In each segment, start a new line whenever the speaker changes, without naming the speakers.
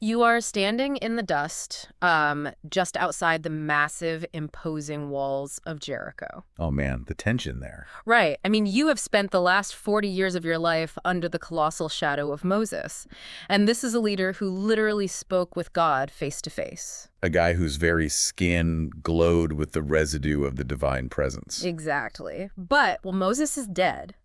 You are standing in the dust, just outside the massive, imposing walls of Jericho.
Oh man, the tension there.
Right. I mean, you have spent the last 40 years of your life under the colossal shadow of Moses. And this is a leader who literally spoke with God face to face.
A guy whose very skin glowed with the residue of the divine presence.
Exactly. But, well, Moses is dead.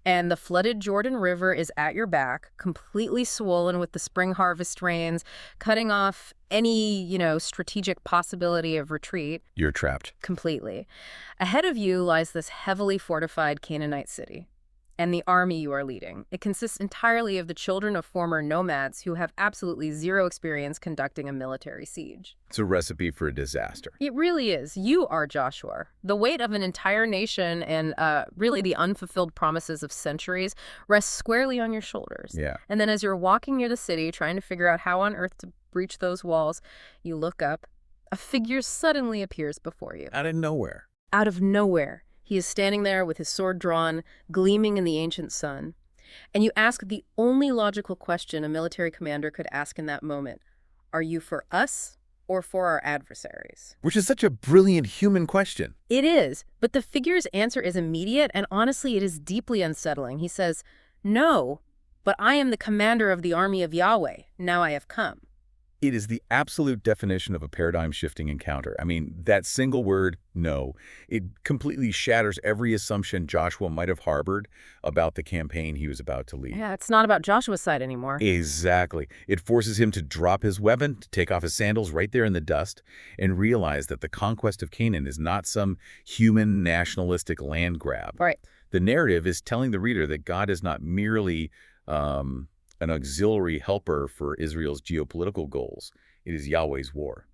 And the flooded Jordan River is at your back, completely swollen with the spring harvest rains, cutting off any, strategic possibility of retreat.
You're trapped.
Completely. Ahead of you lies this heavily fortified Canaanite city and the army you are leading. It consists entirely of the children of former nomads who have absolutely zero experience conducting a military siege.
It's a recipe for a disaster.
It really is. You are Joshua. The weight of an entire nation and really the unfulfilled promises of centuries rests squarely on your shoulders.
Yeah.
And then as you're walking near the city, trying to figure out how on earth to breach those walls, you look up. A figure suddenly appears before you.
Out of nowhere.
Out of nowhere. He is standing there with his sword drawn, gleaming in the ancient sun. And you ask the only logical question a military commander could ask in that moment. Are you for us or for our adversaries?
Which is such a brilliant human question.
It is, but the figure's answer is immediate, and honestly, it is deeply unsettling. He says, "No, but I am the commander of the army of Yahweh. Now I have come."
It is the absolute definition of a paradigm-shifting encounter. I mean, that single word, no, it completely shatters every assumption Joshua might have harbored about the campaign he was about to lead.
Yeah, it's not about Joshua's side anymore.
Exactly. It forces him to drop his weapon, to take off his sandals right there in the dust, and realize that the conquest of Canaan is not some human nationalistic land grab.
Right.
The narrative is telling the reader that God is not merely an auxiliary helper for Israel's geopolitical goals. It is Yahweh's war.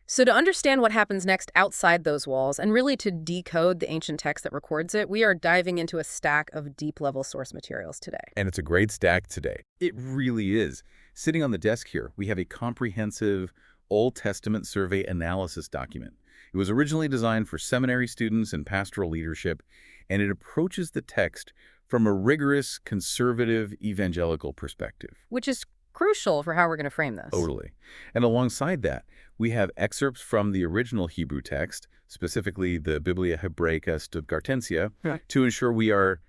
So to understand what happens next outside those walls, and really to decode the ancient text that records it, we are diving into a stack of deep-level source materials today.
And it's a great stack today. It really is. Sitting on the desk here, we have a comprehensive Old Testament survey analysis document. It was originally designed for seminary students and pastoral leadership, and it approaches the text from a rigorous, conservative, evangelical perspective.
Which is crucial for how we're going to frame this.
Totally. And alongside that, we have excerpts from the original Hebrew text, specifically the Biblia Hebraica Stuttgartensia, to ensure we are,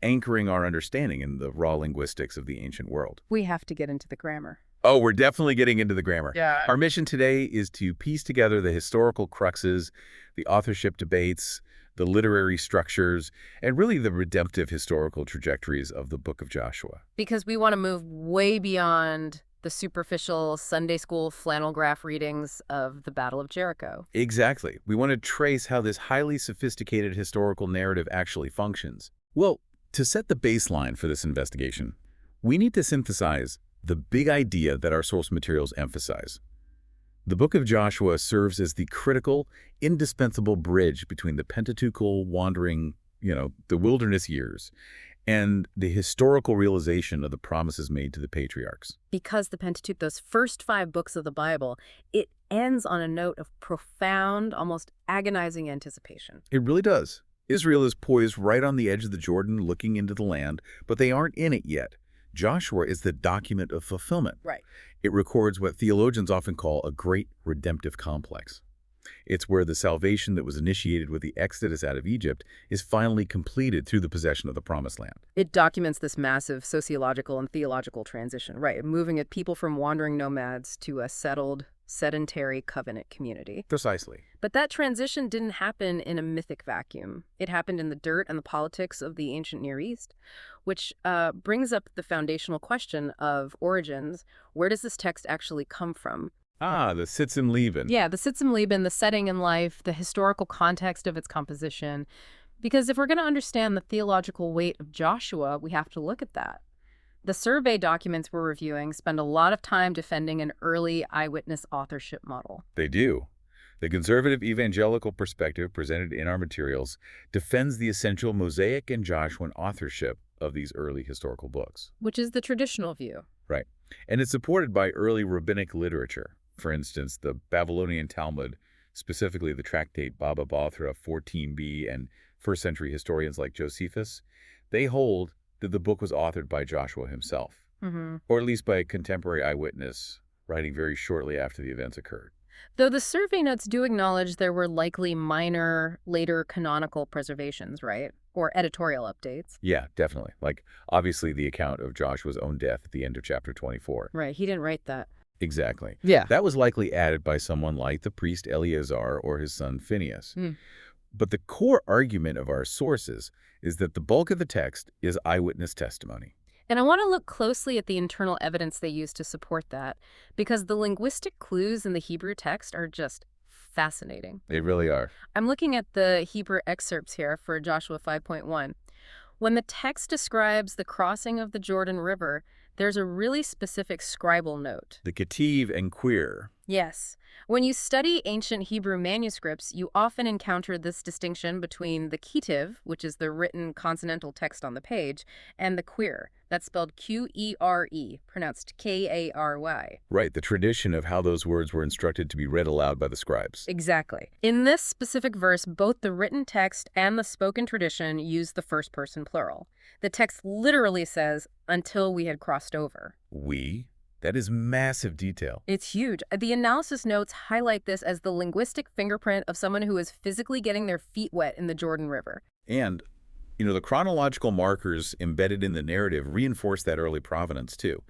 anchoring our understanding in the raw linguistics of the ancient world.
We have to get into the grammar.
Oh, we're definitely getting into the grammar.
Yeah.
Our mission today is to piece together the historical cruxes, the authorship debates, the literary structures, and really the redemptive historical trajectories of the book of Joshua.
Because we want to move way beyond the superficial Sunday school flannel graph readings of the Battle of Jericho.
Exactly. We want to trace how this highly sophisticated historical narrative actually functions. Well, to set the baseline for this investigation, we need to synthesize the big idea that our source materials emphasize. The book of Joshua serves as the critical, indispensable bridge between the Pentateuchal wandering, the wilderness years, and the historical realization of the promises made to the patriarchs.
Because the Pentateuch, those first 5 books of the Bible, it ends on a note of profound, almost agonizing anticipation.
It really does. Israel is poised right on the edge of the Jordan looking into the land, but they aren't in it yet. Joshua is the document of fulfillment.
Right.
It records what theologians often call a great redemptive complex. It's where the salvation that was initiated with the exodus out of Egypt is finally completed through the possession of the Promised Land.
It documents this massive sociological and theological transition, right, moving at people from wandering nomads to a settled, sedentary covenant community.
Precisely.
But that transition didn't happen in a mythic vacuum. It happened in the dirt and the politics of the ancient Near East, which brings up the foundational question of origins. Where does this text actually come from?
Ah, the Sitzim Leben.
Yeah, the Sitzim Leben, the setting in life, the historical context of its composition. Because if we're going to understand the theological weight of Joshua, we have to look at that. The survey documents we're reviewing spend a lot of time defending an early eyewitness authorship model.
They do. The conservative evangelical perspective presented in our materials defends the essential Mosaic and Joshuan authorship of these early historical books.
Which is the traditional view.
Right. And it's supported by early rabbinic literature. For instance, the Babylonian Talmud, specifically the tractate Baba Bathra 14b, and first-century historians like Josephus, they hold that the book was authored by Joshua himself, or at least by a contemporary eyewitness writing very shortly after the events occurred.
Though the survey notes do acknowledge there were likely minor, later canonical preservations, right? Or editorial updates.
Yeah, definitely. Like, obviously, the account of Joshua's own death at the end of chapter 24.
Right, he didn't write that.
Exactly.
Yeah.
That was likely added by someone like the priest Eleazar or his son Phineas.
Hmm.
But the core argument of our sources is that the bulk of the text is eyewitness testimony.
And I want to look closely at the internal evidence they use to support that, because the linguistic clues in the Hebrew text are just fascinating.
They really are.
I'm looking at the Hebrew excerpts here for Joshua 5.1. When the text describes the crossing of the Jordan River, there's a really specific scribal note.
The Ketiv and Queer.
Yes. When you study ancient Hebrew manuscripts, you often encounter this distinction between the Ketiv, which is the written consonantal text on the page, and the Queer, that's spelled Q-E-R-E, pronounced K-A-R-Y.
Right, the tradition of how those words were instructed to be read aloud by the scribes.
Exactly. In this specific verse, both the written text and the spoken tradition use the first person plural. The text literally says, until we had crossed over.
We? That is massive detail.
It's huge. The analysis notes highlight this as the linguistic fingerprint of someone who is physically getting their feet wet in the Jordan River.
And, the chronological markers embedded in the narrative reinforce that early provenance, too.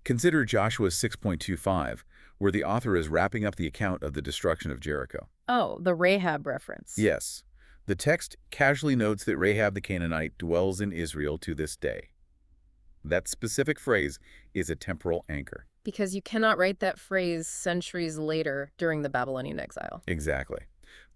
Consider Joshua 6.25, where the author is wrapping up the account of the destruction of Jericho.
Oh, the Rahab reference.
Yes. The text casually notes that Rahab the Canaanite dwells in Israel to this day. That specific phrase is a temporal anchor.
Because you cannot write that phrase centuries later during the Babylonian exile.
Exactly.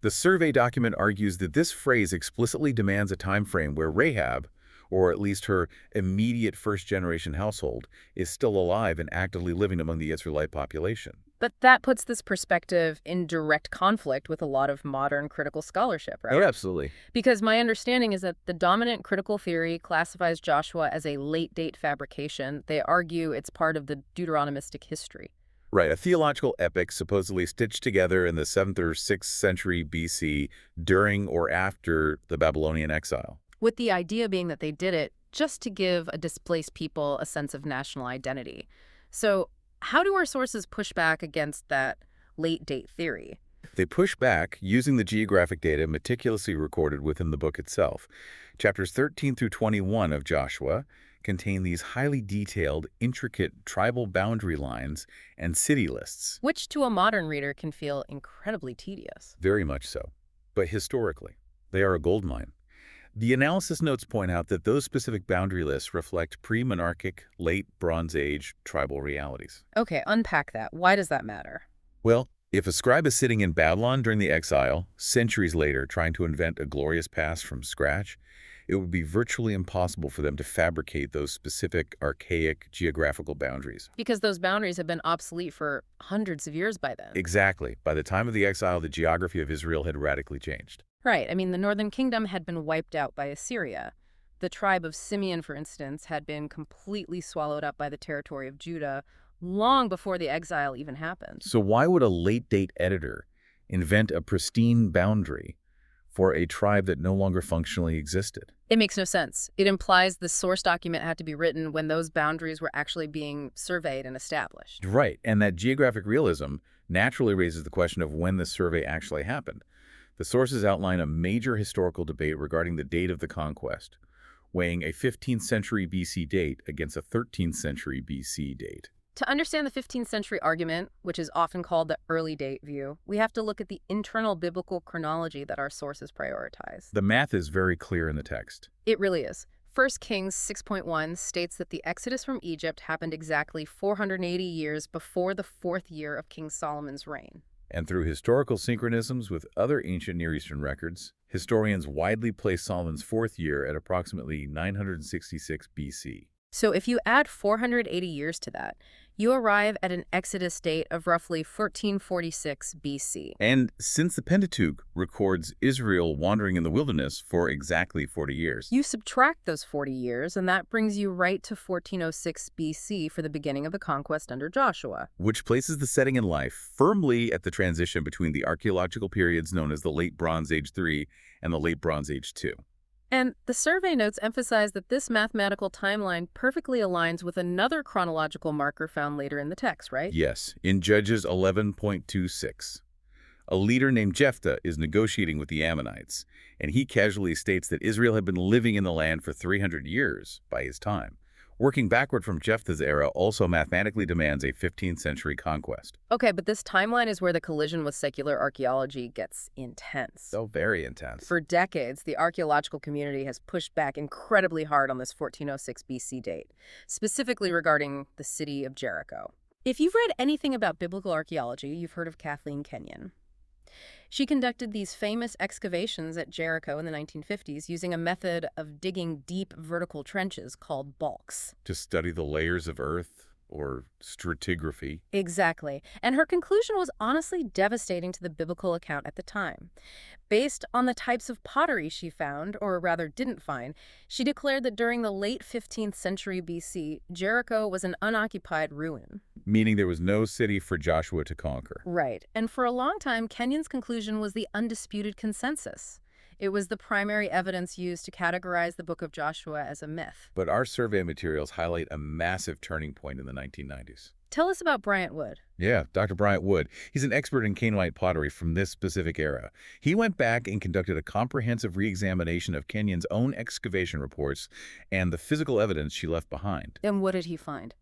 The survey document argues that this phrase explicitly demands a time frame where Rahab, or at least her immediate first-generation household, is still alive and actively living among the Israelite population.
But that puts this perspective in direct conflict with a lot of modern critical scholarship, right?
Oh, absolutely.
Because my understanding is that the dominant critical theory classifies Joshua as a late-date fabrication. They argue it's part of the Deuteronomistic history.
Right, a theological epic supposedly stitched together in the 7th or 6th century BC during or after the Babylonian exile.
With the idea being that they did it just to give a displaced people a sense of national identity. So how do our sources push back against that late-date theory?
They push back using the geographic data meticulously recorded within the book itself. Chapters 13 through 21 of Joshua contain these highly detailed, intricate tribal boundary lines and city lists.
Which to a modern reader can feel incredibly tedious.
Very much so. But historically, they are a goldmine. The analysis notes point out that those specific boundary lists reflect pre-monarchic, late Bronze Age tribal realities.
Okay, unpack that. Why does that matter?
Well, if a scribe is sitting in Babylon during the exile, centuries later trying to invent a glorious past from scratch, it would be virtually impossible for them to fabricate those specific, archaic geographical boundaries.
Because those boundaries have been obsolete for hundreds of years by then.
Exactly. By the time of the exile, the geography of Israel had radically changed.
Right. I mean, the northern kingdom had been wiped out by Assyria. The tribe of Simeon, for instance, had been completely swallowed up by the territory of Judah long before the exile even happened.
So why would a late-date editor invent a pristine boundary for a tribe that no longer functionally existed?
It makes no sense. It implies the source document had to be written when those boundaries were actually being surveyed and established.
Right, and that geographic realism naturally raises the question of when the survey actually happened. The sources outline a major historical debate regarding the date of the conquest, weighing a 15th century BC date against a 13th century BC date.
To understand the 15th century argument, which is often called the early date view, we have to look at the internal biblical chronology that our sources prioritize.
The math is very clear in the text.
It really is. 1 Kings 6.1 states that the exodus from Egypt happened exactly 480 years before the 4th year of King Solomon's reign.
And through historical synchronisms with other ancient Near Eastern records, historians widely place Solomon's 4th year at approximately 966 BC.
So if you add 480 years to that, you arrive at an Exodus date of roughly 1446 BC.
And since the Pentateuch records Israel wandering in the wilderness for exactly 40 years.
You subtract those 40 years, and that brings you right to 1406 BC for the beginning of the conquest under Joshua.
Which places the setting in life firmly at the transition between the archaeological periods known as the Late Bronze Age 3 and the Late Bronze Age 2.
And the survey notes emphasize that this mathematical timeline perfectly aligns with another chronological marker found later in the text, right?
Yes, in Judges 11.26. A leader named Jephthah is negotiating with the Ammonites, and he casually states that Israel had been living in the land for 300 years by his time. Working backward from Jephthah's era also mathematically demands a 15th century conquest.
Okay, but this timeline is where the collision with secular archaeology gets intense.
So very intense.
For decades, the archaeological community has pushed back incredibly hard on this 1406 BC date, specifically regarding the city of Jericho. If you've read anything about biblical archaeology, you've heard of Kathleen Kenyon. She conducted these famous excavations at Jericho in the 1950s using a method of digging deep vertical trenches called balks.
To study the layers of earth, or stratigraphy.
Exactly. And her conclusion was honestly devastating to the biblical account at the time. Based on the types of pottery she found, or rather didn't find, she declared that during the late 15th century BC, Jericho was an unoccupied ruin.
Meaning there was no city for Joshua to conquer.
Right. And for a long time, Kenyon's conclusion was the undisputed consensus. It was the primary evidence used to categorize the book of Joshua as a myth.
But our survey materials highlight a massive turning point in the 1990s.
Tell us about Bryant Wood.
Yeah, Dr. Bryant Wood. He's an expert in Canaanite pottery from this specific era. He went back and conducted a comprehensive re-examination of Kenyon's own excavation reports and the physical evidence she left behind.
And what did he find?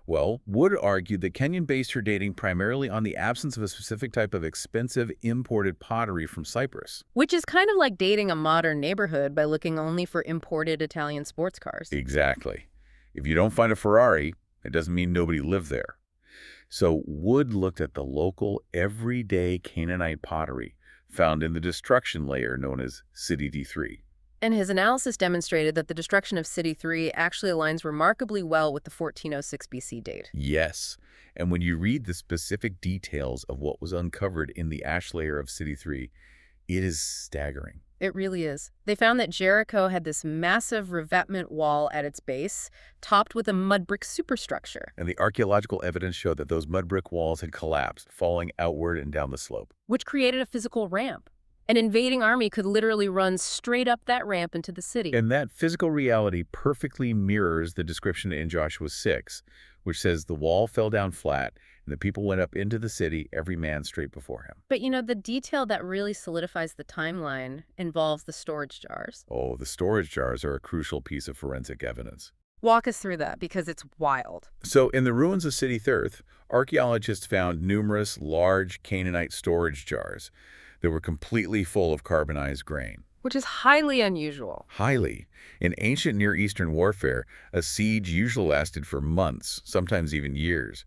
Well, Wood argued that Kenyon based her dating primarily on the absence of a specific type of expensive imported pottery from Cyprus.
Which is kind of like dating a modern neighborhood by looking only for imported Italian sports cars.
Exactly. If you don't find a Ferrari, it doesn't mean nobody lived there. So Wood looked at the local, everyday Canaanite pottery found in the destruction layer known as City D3.
And his analysis demonstrated that the destruction of City 3 actually aligns remarkably well with the 1406 BC date.
Yes, and when you read the specific details of what was uncovered in the ash layer of City 3, it is staggering.
It really is. They found that Jericho had this massive revetment wall at its base, topped with a mud brick superstructure.
And the archaeological evidence showed that those mud brick walls had collapsed, falling outward and down the slope.
Which created a physical ramp. An invading army could literally run straight up that ramp into the city.
And that physical reality perfectly mirrors the description in Joshua 6, which says the wall fell down flat and the people went up into the city, every man straight before him.
But the detail that really solidifies the timeline involves the storage jars.
Oh, the storage jars are a crucial piece of forensic evidence.
Walk us through that, because it's wild.
So in the ruins of City Thirth, archaeologists found numerous large Canaanite storage jars that were completely full of carbonized grain.
Which is highly unusual.
Highly. In ancient Near Eastern warfare, a siege usually lasted for months, sometimes even years.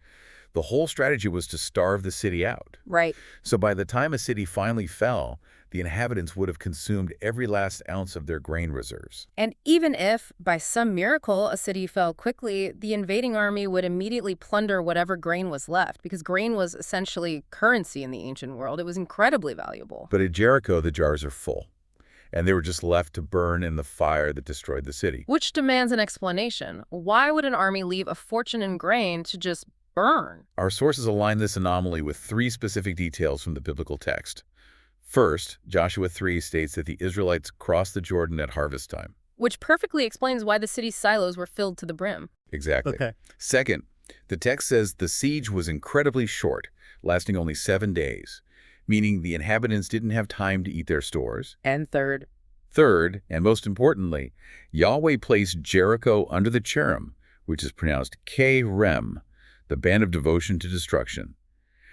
The whole strategy was to starve the city out.
Right.
So by the time a city finally fell, the inhabitants would have consumed every last ounce of their grain reserves.
And even if, by some miracle, a city fell quickly, the invading army would immediately plunder whatever grain was left, because grain was essentially currency in the ancient world. It was incredibly valuable.
But at Jericho, the jars are full, and they were just left to burn in the fire that destroyed the city.
Which demands an explanation. Why would an army leave a fortune in grain to just burn?
Our sources align this anomaly with three specific details from the biblical text. First, Joshua 3 states that the Israelites crossed the Jordan at harvest time.
Which perfectly explains why the city's silos were filled to the brim.
Exactly.
Okay.
Second, the text says the siege was incredibly short, lasting only 7 days, meaning the inhabitants didn't have time to eat their stores.
And
Third, and most importantly, Yahweh placed Jericho under the cherem, which is pronounced K-Rem, the band of devotion to destruction.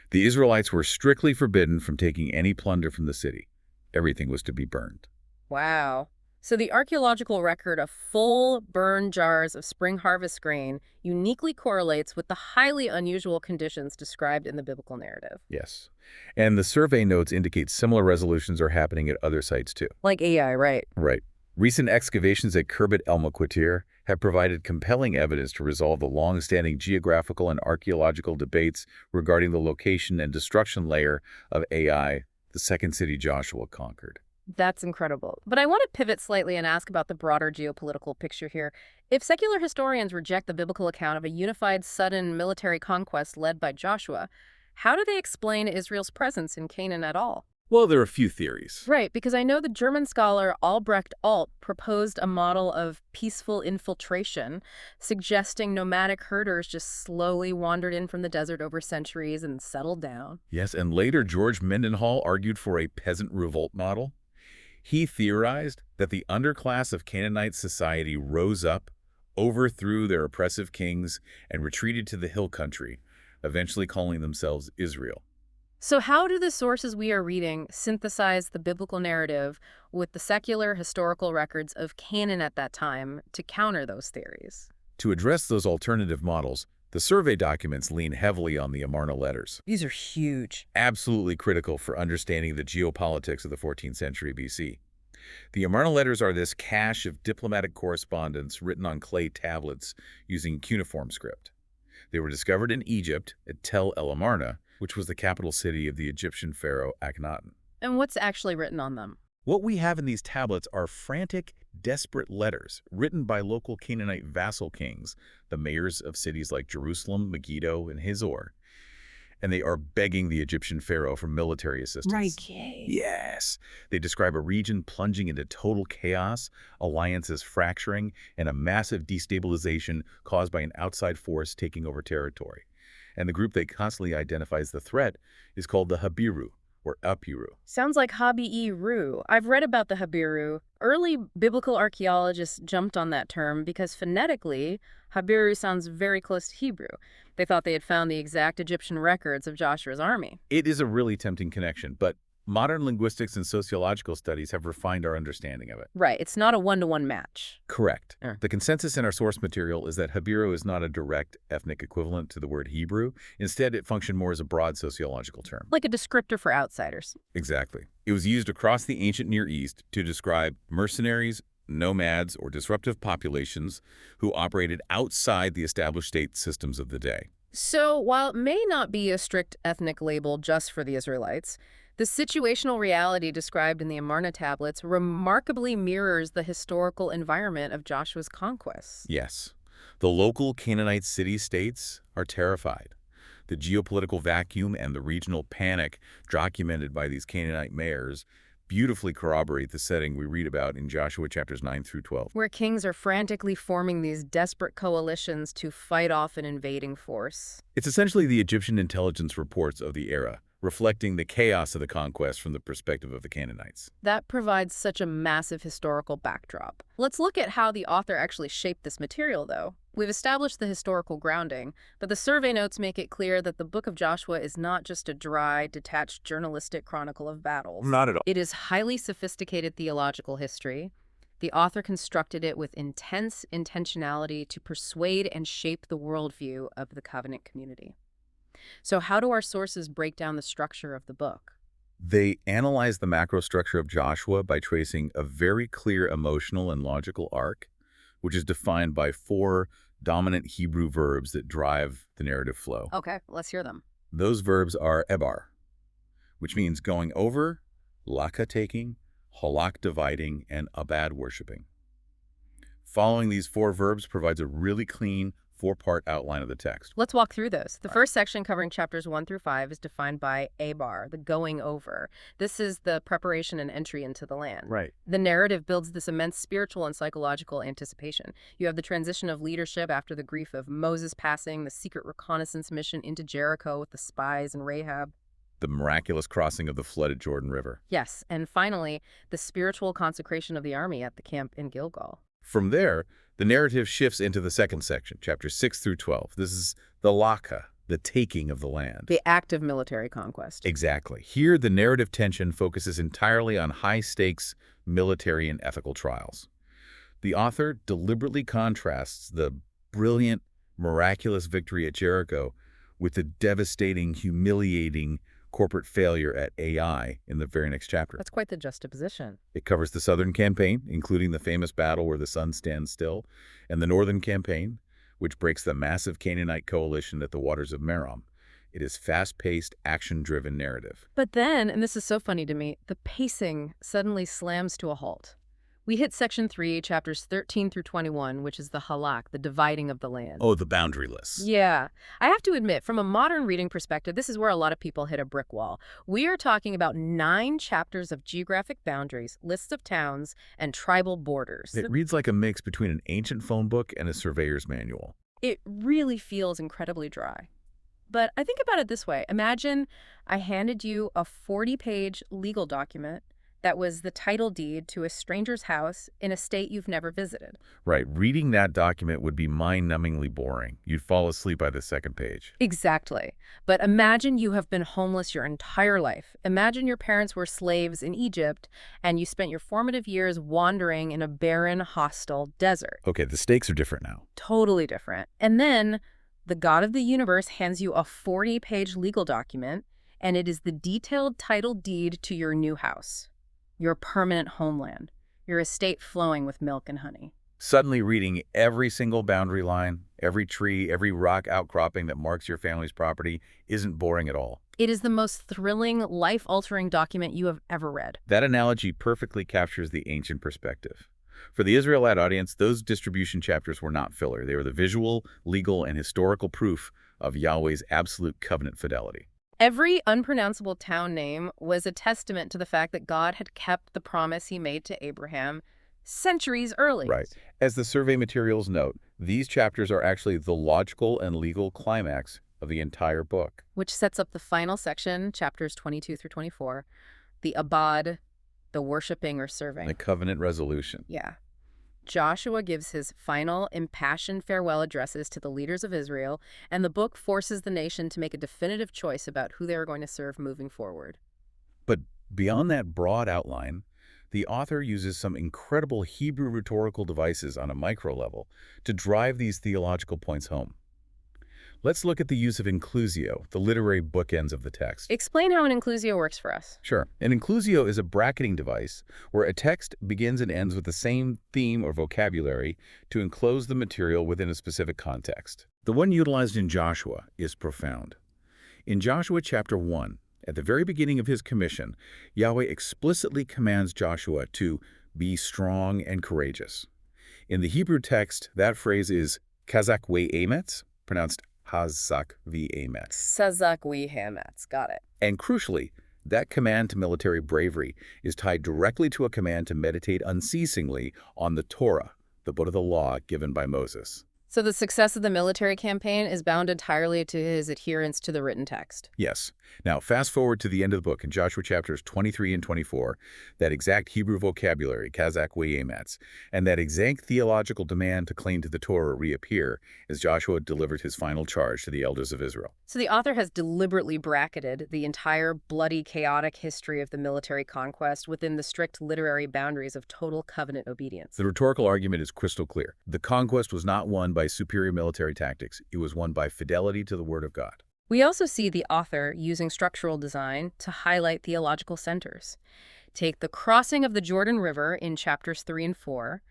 The Israelites were strictly forbidden from taking any plunder from the city. Everything was to be burned.
Wow. So the archaeological record of full burned jars of spring harvest grain uniquely correlates with the highly unusual conditions described in the biblical narrative.
Yes. And the survey notes indicate similar resolutions are happening at other sites too.
Like AI, right?
Right. Recent excavations at Khirbet El Maqatir have provided compelling evidence to resolve the long-standing geographical and archaeological debates regarding the location and destruction layer of Ai, the second city Joshua conquered.
That's incredible. But I want to pivot slightly and ask about the broader geopolitical picture here. If secular historians reject the biblical account of a unified, sudden military conquest led by Joshua, how do they explain Israel's presence in Canaan at all?
Well, there are a few theories.
Right, because I know the German scholar Albrecht Alt proposed a model of peaceful infiltration, suggesting nomadic herders just slowly wandered in from the desert over centuries and settled down.
Yes, and later George Mendenhall argued for a peasant revolt model. He theorized that the underclass of Canaanite society rose up, overthrew their oppressive kings, and retreated to the hill country, eventually calling themselves Israel.
So how do the sources we are reading synthesize the biblical narrative with the secular historical records of Canaan at that time to counter those theories?
To address those alternative models, the survey documents lean heavily on the Amarna letters,
These are huge.
absolutely critical for understanding the geopolitics of the 14th century BC. The Amarna letters are this cache of diplomatic correspondence written on clay tablets using cuneiform script. They were discovered in Egypt at Tel El Amarna, which was the capital city of the Egyptian pharaoh Akhenaten.
And what's actually written on them?
What we have in these tablets are frantic, desperate letters written by local Canaanite vassal kings, the mayors of cities like Jerusalem, Megiddo, and Hazor. And they are begging the Egyptian pharaoh for military assistance.
Okay.
Yes. They describe a region plunging into total chaos, alliances fracturing, and a massive destabilization caused by an outside force taking over territory. And the group they constantly identify as the threat is called the Habiru, or Apiru.
Sounds like Habi-Ru. I've read about the Habiru. Early biblical archaeologists jumped on that term because phonetically, Habiru sounds very close to Hebrew. They thought they had found the exact Egyptian records of Joshua's army.
It is a really tempting connection, but modern linguistics and sociological studies have refined our understanding of it.
Right, it's not a one-to-one match.
Correct.
Yeah.
The consensus in our source material is that Habiru is not a direct ethnic equivalent to the word Hebrew. Instead, it functioned more as a broad sociological term.
Like a descriptor for outsiders.
Exactly. It was used across the ancient Near East to describe mercenaries, nomads, or disruptive populations who operated outside the established state systems of the day.
So, while it may not be a strict ethnic label just for the Israelites, the situational reality described in the Amarna tablets remarkably mirrors the historical environment of Joshua's conquests.
Yes. The local Canaanite city-states are terrified. The geopolitical vacuum and the regional panic documented by these Canaanite mayors beautifully corroborate the setting we read about in Joshua chapters 9 through 12.
Where kings are frantically forming these desperate coalitions to fight off an invading force.
It's essentially the Egyptian intelligence reports of the era, reflecting the chaos of the conquest from the perspective of the Canaanites.
That provides such a massive historical backdrop. Let's look at how the author actually shaped this material, though. We've established the historical grounding, but the survey notes make it clear that the Book of Joshua is not just a dry, detached journalistic chronicle of battles.
Not at all.
It is highly sophisticated theological history. The author constructed it with intense intentionality to persuade and shape the worldview of the covenant community. So how do our sources break down the structure of the book?
They analyze the macro structure of Joshua by tracing a very clear emotional and logical arc, which is defined by 4 dominant Hebrew verbs that drive the narrative flow.
Okay, let's hear them.
Those verbs are ebar, which means going over, laka taking, halak dividing, and abad worshiping. Following these 4 verbs provides a really clean 4-part outline of the text.
Let's walk through those. The first section covering chapters 1 through 5 is defined by abar, the going over. This is the preparation and entry into the land.
Right.
The narrative builds this immense spiritual and psychological anticipation. You have the transition of leadership after the grief of Moses passing, the secret reconnaissance mission into Jericho with the spies and Rahab.
The miraculous crossing of the flooded Jordan River.
Yes, and finally, the spiritual consecration of the army at the camp in Gilgal.
From there, the narrative shifts into the second section, chapters 6 through 12. This is the laka, the taking of the land.
The act of military conquest.
Exactly. Here, the narrative tension focuses entirely on high-stakes military and ethical trials. The author deliberately contrasts the brilliant, miraculous victory at Jericho with the devastating, humiliating corporate failure at Ai in the very next chapter.
That's quite the juxtaposition.
It covers the southern campaign, including the famous battle where the sun stands still, and the northern campaign, which breaks the massive Canaanite coalition at the waters of Merom. It is fast-paced, action-driven narrative.
But then, and this is so funny to me, the pacing suddenly slams to a halt. We hit section 3, chapters 13 through 21, which is the halak, the dividing of the land.
Oh, the boundaryless.
Yeah. I have to admit, from a modern reading perspective, this is where a lot of people hit a brick wall. We are talking about 9 chapters of geographic boundaries, lists of towns, and tribal borders.
It reads like a mix between an ancient phone book and a surveyor's manual.
It really feels incredibly dry. But I think about it this way. Imagine I handed you a 40-page legal document that was the title deed to a stranger's house in a state you've never visited.
Right, reading that document would be mind-numbingly boring. You'd fall asleep by the second page.
Exactly. But imagine you have been homeless your entire life. Imagine your parents were slaves in Egypt and you spent your formative years wandering in a barren, hostile desert.
Okay, the stakes are different now.
Totally different. And then the God of the universe hands you a 40-page legal document, and it is the detailed title deed to your new house, your permanent homeland, your estate flowing with milk and honey.
Suddenly reading every single boundary line, every tree, every rock outcropping that marks your family's property isn't boring at all.
It is the most thrilling, life-altering document you have ever read.
That analogy perfectly captures the ancient perspective. For the Israelite audience, those distribution chapters were not filler. They were the visual, legal, and historical proof of Yahweh's absolute covenant fidelity.
Every unpronounceable town name was a testament to the fact that God had kept the promise he made to Abraham centuries early.
Right. As the survey materials note, these chapters are actually the logical and legal climax of the entire book.
Which sets up the final section, chapters 22 through 24, the abad, the worshiping or serving.
The covenant resolution.
Yeah. Joshua gives his final impassioned farewell addresses to the leaders of Israel, and the book forces the nation to make a definitive choice about who they are going to serve moving forward.
But beyond that broad outline, the author uses some incredible Hebrew rhetorical devices on a micro level to drive these theological points home. Let's look at the use of inclusio, the literary bookends of the text.
Explain how an inclusio works for us.
Sure. An inclusio is a bracketing device where a text begins and ends with the same theme or vocabulary to enclose the material within a specific context. The one utilized in Joshua is profound. In Joshua chapter 1, at the very beginning of his commission, Yahweh explicitly commands Joshua to be strong and courageous. In the Hebrew text, that phrase is kazak we emetz, pronounced Hazak v. Ametz.
Sazak we hametz. Got it.
And crucially, that command to military bravery is tied directly to a command to meditate unceasingly on the Torah, the book of the law given by Moses.
So the success of the military campaign is bound entirely to his adherence to the written text.
Yes. Now, fast forward to the end of the book in Joshua chapters 23 and 24, that exact Hebrew vocabulary, kazak we emetz, and that exact theological demand to cling to the Torah reappear as Joshua delivered his final charge to the elders of Israel.
So the author has deliberately bracketed the entire bloody, chaotic history of the military conquest within the strict literary boundaries of total covenant obedience.
The rhetorical argument is crystal clear. The conquest was not won by superior military tactics. It was won by fidelity to the Word of God.
We also see the author using structural design to highlight theological centers. Take the crossing of the Jordan River in chapters 3 and 4.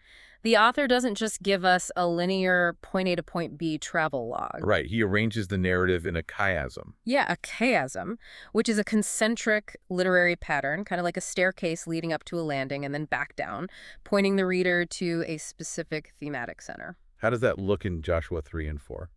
The author doesn't just give us a linear point A to point B travel log.
Right. He arranges the narrative in a chiasm.
Yeah, a chiasm, which is a concentric literary pattern, kind of like a staircase leading up to a landing and then back down, pointing the reader to a specific thematic center.
How does that look in Joshua 3 and 4?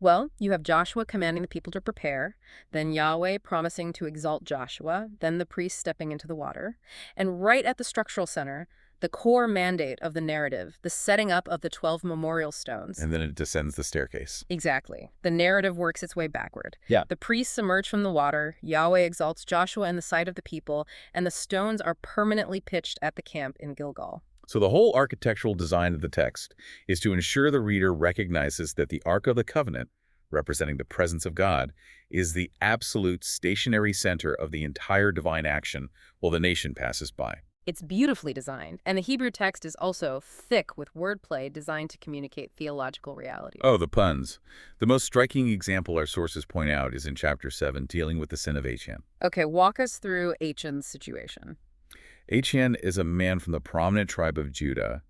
Well, you have Joshua commanding the people to prepare, then Yahweh promising to exalt Joshua, then the priest stepping into the water, and right at the structural center, the core mandate of the narrative, the setting up of the 12 memorial stones.
And then it descends the staircase.
Exactly. The narrative works its way backward.
Yeah.
The priests emerge from the water, Yahweh exalts Joshua in the sight of the people, and the stones are permanently pitched at the camp in Gilgal.
So the whole architectural design of the text is to ensure the reader recognizes that the Ark of the Covenant, representing the presence of God, is the absolute stationary center of the entire divine action while the nation passes by.
It's beautifully designed, and the Hebrew text is also thick with wordplay designed to communicate theological reality.
Oh, the puns. The most striking example our sources point out is in chapter 7, dealing with the sin of Achan.
Okay, walk us through Achan's situation.
Achan is a man from the prominent tribe of Judah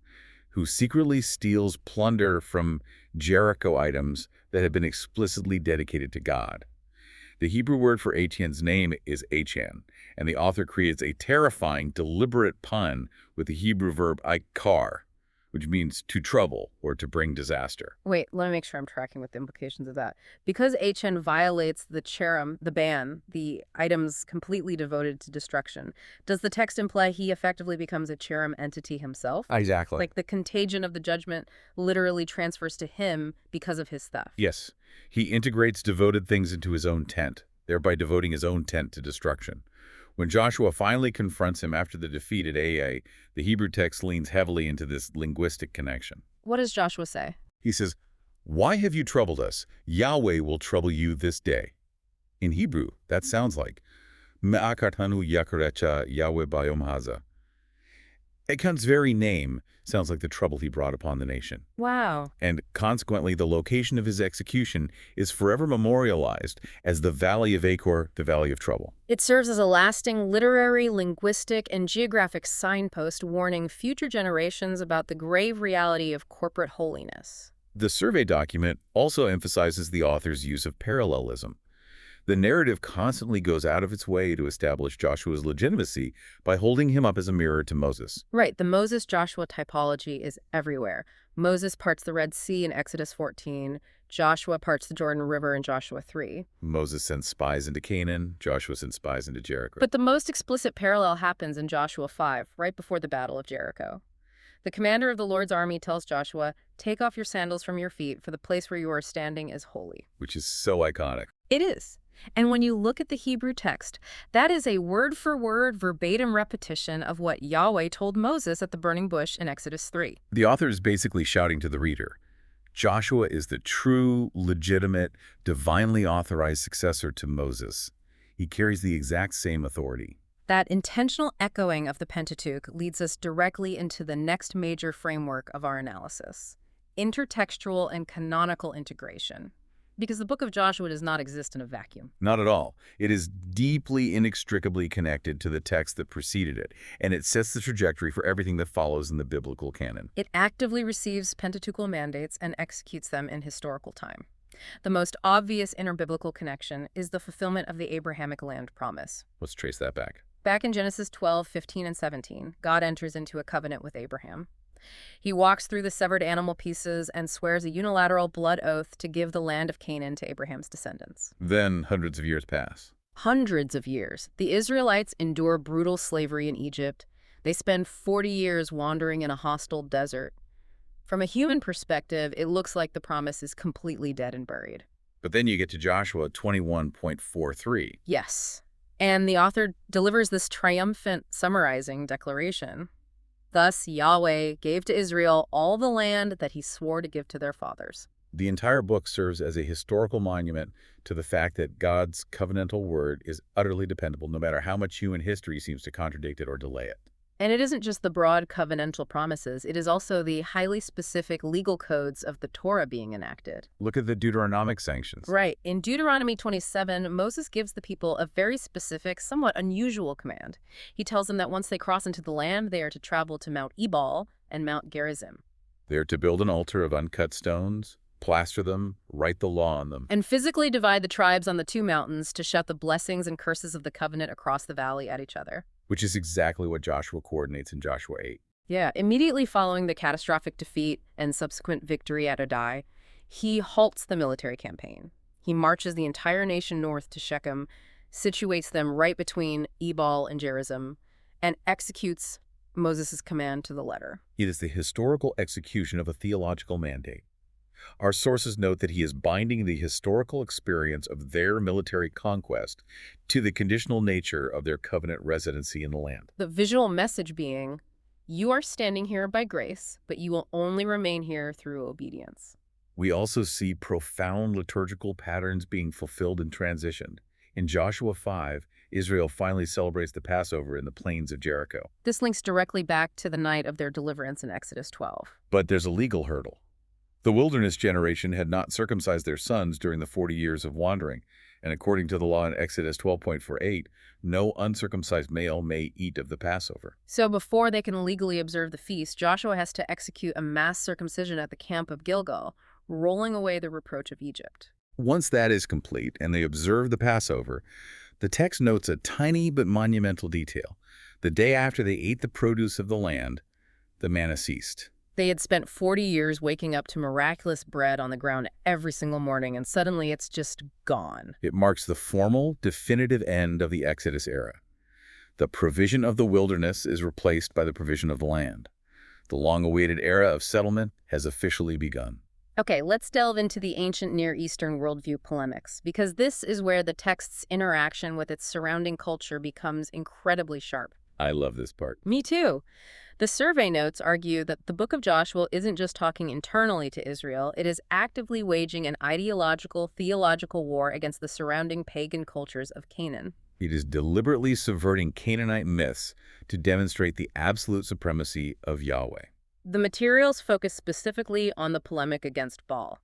who secretly steals plunder from Jericho items that have been explicitly dedicated to God. The Hebrew word for Achan's name is Achan, and the author creates a terrifying, deliberate pun with the Hebrew verb aikar, which means to trouble or to bring disaster.
Wait, let me make sure I'm tracking with the implications of that. Because HN violates the cherem, the ban, the items completely devoted to destruction, does the text imply he effectively becomes a cherem entity himself?
Exactly.
Like the contagion of the judgment literally transfers to him because of his theft.
Yes, he integrates devoted things into his own tent, thereby devoting his own tent to destruction. When Joshua finally confronts him after the defeat at Ai, the Hebrew text leans heavily into this linguistic connection.
What does Joshua say?
He says, "Why have you troubled us? Yahweh will trouble you this day." In Hebrew, that sounds like, Me'akartanu yakarecha Yahweh bayom haza. Achan's very name sounds like the trouble he brought upon the nation.
Wow.
And consequently, the location of his execution is forever memorialized as the Valley of Achor, the Valley of Trouble.
It serves as a lasting literary, linguistic, and geographic signpost warning future generations about the grave reality of corporate holiness.
The survey document also emphasizes the author's use of parallelism. The narrative constantly goes out of its way to establish Joshua's legitimacy by holding him up as a mirror to Moses.
Right, the Moses-Joshua typology is everywhere. Moses parts the Red Sea in Exodus 14. Joshua parts the Jordan River in Joshua 3.
Moses sends spies into Canaan. Joshua sends spies into Jericho.
But the most explicit parallel happens in Joshua 5, right before the Battle of Jericho. The commander of the Lord's army tells Joshua, "Take off your sandals from your feet, for the place where you are standing is holy."
Which is so iconic.
It is. And when you look at the Hebrew text, that is a word-for-word, verbatim repetition of what Yahweh told Moses at the burning bush in Exodus 3.
The author is basically shouting to the reader, Joshua is the true, legitimate, divinely authorized successor to Moses. He carries the exact same authority.
That intentional echoing of the Pentateuch leads us directly into the next major framework of our analysis: intertextual and canonical integration. Because the book of Joshua does not exist in a vacuum.
Not at all. It is deeply, inextricably connected to the text that preceded it, and it sets the trajectory for everything that follows in the biblical canon.
It actively receives Pentateuchal mandates and executes them in historical time. The most obvious interbiblical connection is the fulfillment of the Abrahamic land promise.
Let's trace that back.
Back in Genesis 12, 15, and 17, God enters into a covenant with Abraham. He walks through the severed animal pieces and swears a unilateral blood oath to give the land of Canaan to Abraham's descendants.
Then hundreds of years pass.
Hundreds of years. The Israelites endure brutal slavery in Egypt. They spend 40 years wandering in a hostile desert. From a human perspective, it looks like the promise is completely dead and buried.
But then you get to Joshua 21.43.
Yes. And the author delivers this triumphant summarizing declaration. Thus Yahweh gave to Israel all the land that he swore to give to their fathers.
The entire book serves as a historical monument to the fact that God's covenantal word is utterly dependable, no matter how much human history seems to contradict it or delay it.
And it isn't just the broad covenantal promises, it is also the highly specific legal codes of the Torah being enacted.
Look at the Deuteronomic sanctions.
Right. In Deuteronomy 27, Moses gives the people a very specific, somewhat unusual command. He tells them that once they cross into the land, they are to travel to Mount Ebal and Mount Gerizim.
They are to build an altar of uncut stones, plaster them, write the law on them,
and physically divide the tribes on the two mountains to shout the blessings and curses of the covenant across the valley at each other.
which is exactly what Joshua coordinates in Joshua 8.
Yeah, immediately following the catastrophic defeat and subsequent victory at Adai, he halts the military campaign. He marches the entire nation north to Shechem, situates them right between Ebal and Gerizim, and executes Moses' command to the letter.
It is the historical execution of a theological mandate. Our sources note that he is binding the historical experience of their military conquest to the conditional nature of their covenant residency in the land.
The visual message being, you are standing here by grace, but you will only remain here through obedience.
We also see profound liturgical patterns being fulfilled and transitioned. In Joshua 5, Israel finally celebrates the Passover in the plains of Jericho.
This links directly back to the night of their deliverance in Exodus 12.
But there's a legal hurdle. The wilderness generation had not circumcised their sons during the 40 years of wandering, and according to the law in Exodus 12.48, no uncircumcised male may eat of the Passover.
So before they can legally observe the feast, Joshua has to execute a mass circumcision at the camp of Gilgal, rolling away the reproach of Egypt.
Once that is complete and they observe the Passover, the text notes a tiny but monumental detail. The day after they ate the produce of the land, the manna ceased.
They had spent 40 years waking up to miraculous bread on the ground every single morning, and suddenly it's just gone.
It marks the formal, definitive end of the Exodus era. The provision of the wilderness is replaced by the provision of the land. The long-awaited era of settlement has officially begun.
Okay, let's delve into the ancient Near Eastern worldview polemics, because this is where the text's interaction with its surrounding culture becomes incredibly sharp.
I love this part.
Me too. The survey notes argue that the book of Joshua isn't just talking internally to Israel, it is actively waging an ideological, theological war against the surrounding pagan cultures of Canaan.
It is deliberately subverting Canaanite myths to demonstrate the absolute supremacy of Yahweh.
The materials focus specifically on the polemic against Baal.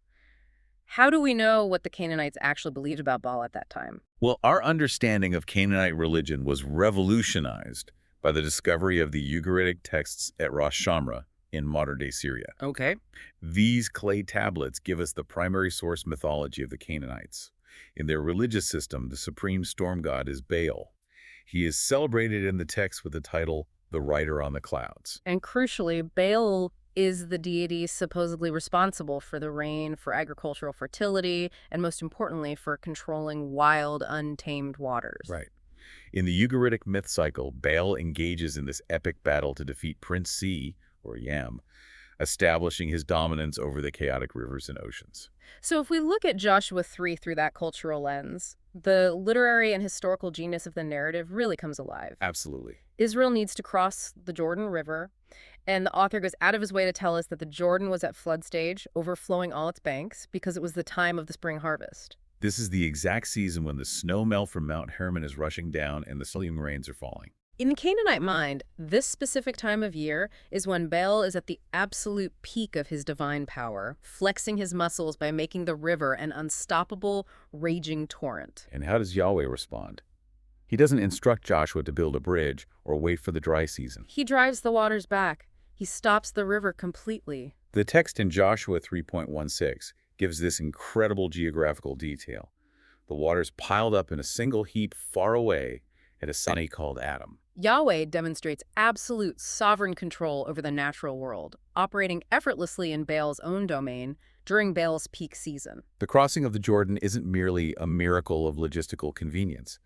How do we know what the Canaanites actually believed about Baal at that time?
Well, our understanding of Canaanite religion was revolutionized by the discovery of the Ugaritic texts at Ras Shamra in modern-day Syria.
Okay.
These clay tablets give us the primary source mythology of the Canaanites. In their religious system, the supreme storm god is Baal. He is celebrated in the text with the title, the Rider on the Clouds.
And crucially, Baal is the deity supposedly responsible for the rain, for agricultural fertility, and most importantly, for controlling wild, untamed waters.
Right. In the Ugaritic myth cycle, Baal engages in this epic battle to defeat Prince Sea, or Yam, establishing his dominance over the chaotic rivers and oceans.
So if we look at Joshua 3 through that cultural lens, the literary and historical genius of the narrative really comes alive.
Absolutely.
Israel needs to cross the Jordan River, and the author goes out of his way to tell us that the Jordan was at flood stage, overflowing all its banks, because it was the time of the spring harvest.
This is the exact season when the snow melt from Mount Hermon is rushing down and the Siluan rains are falling.
In the Canaanite mind, this specific time of year is when Baal is at the absolute peak of his divine power, flexing his muscles by making the river an unstoppable, raging torrent.
And how does Yahweh respond? He doesn't instruct Joshua to build a bridge or wait for the dry season.
He drives the waters back. He stops the river completely.
The text in Joshua 3.16 gives this incredible geographical detail. The waters piled up in a single heap far away at a city called Adam.
Yahweh demonstrates absolute sovereign control over the natural world, operating effortlessly in Baal's own domain during Baal's peak season.
The crossing of the Jordan isn't merely a miracle of logistical convenience.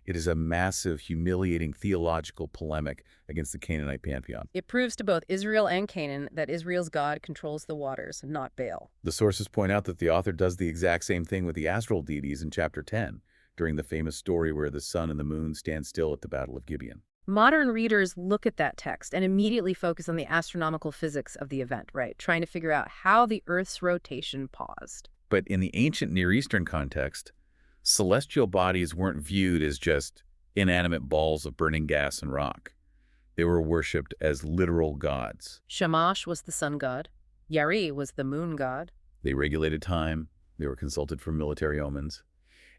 It is a massive, humiliating theological polemic against the Canaanite pantheon.
It proves to both Israel and Canaan that Israel's God controls the waters, not Baal.
The sources point out that the author does the exact same thing with the astral deities in chapter 10, during the famous story where the sun and the moon stand still at the Battle of Gibeon.
Modern readers look at that text and immediately focus on the astronomical physics of the event, right? Trying to figure out how the Earth's rotation paused.
But in the ancient Near Eastern context, celestial bodies weren't viewed as just inanimate balls of burning gas and rock. They were worshipped as literal gods.
Shamash was the sun god. Yari was the moon god.
They regulated time. They were consulted for military omens.